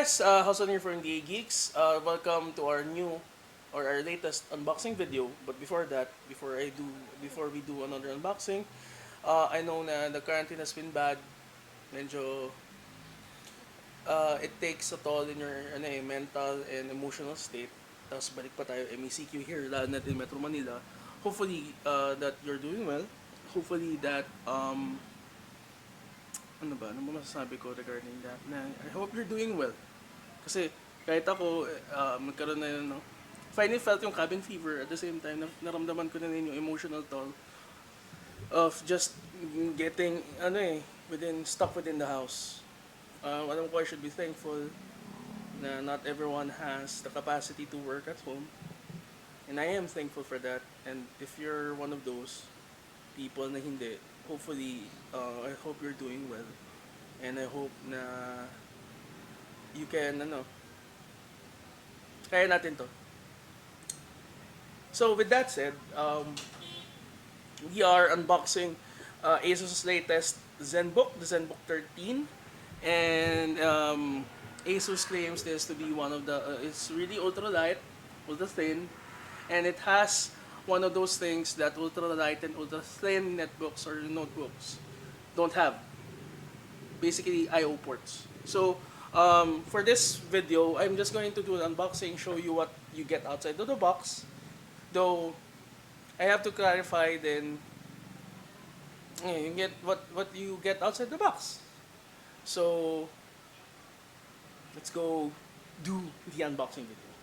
guys, Haoson here from DAGeeks. Welcome to our new or our latest unboxing video. But before that, before we do another unboxing, I know na the quarantine has been bad. Medyo it takes a toll in your mental and emotional state. Tapos balik pa tayo MECQ here, lalo na in Metro Manila. Hopefully that you're doing well. Hopefully that ano ba masasabi ko regarding that, na I hope you're doing well. Kasi kahit ako, magkaroon na yun, no? Finally felt yung cabin fever. At the same time, naramdaman ko na rin yung emotional toll of just getting, stuck within the house. Alam ko I should be thankful na not everyone has the capacity to work at home. And I am thankful for that. And if you're one of those people na hindi, hopefully, I hope you're doing well. And I hope na you can, kaya natin to. So with that said, we are unboxing ASUS latest ZenBook, the ZenBook 13. And ASUS claims this to be one of the, it's really ultra light, ultra thin, and it has one of those things that ultra light and ultra thin netbooks or notebooks don't have. Basically, I/O ports. So, for this video, I'm just going to do an unboxing, show you what you get outside of the box. Though, I have to clarify then, you get what you get outside the box. So, let's go do the unboxing video.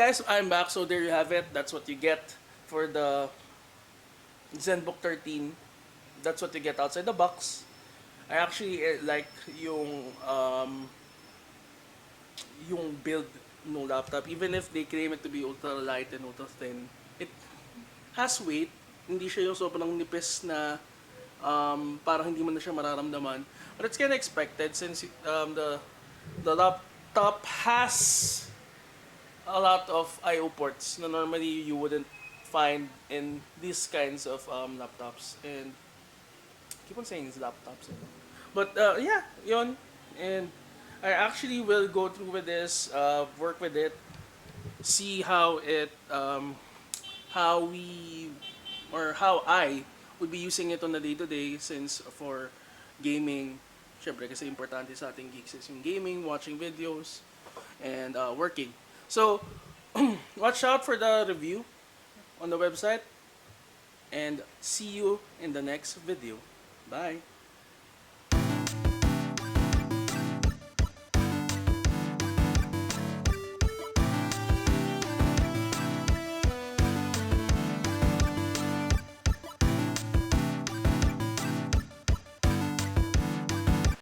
guys, I'm back. So there you have it. That's what you get for the ZenBook 13. That's what you get outside the box. I actually like yung build ng laptop. Even if they claim it to be ultra light and ultra thin, it has weight. Hindi siya yung sobrang nipis na parang hindi mo na siya mararamdaman. But it's kind of expected since the laptop has a lot of I/O ports na normally you wouldn't find in these kinds of laptops. And keep on saying it's laptops. But yeah, yon. And I actually will go through with this, work with it, see how we, or how I would be using it on a day-to-day since for gaming, syempre kasi importante sa ating geeks is yung gaming, watching videos, and working. So, watch out for the review on the website, and see you in the next video. Bye!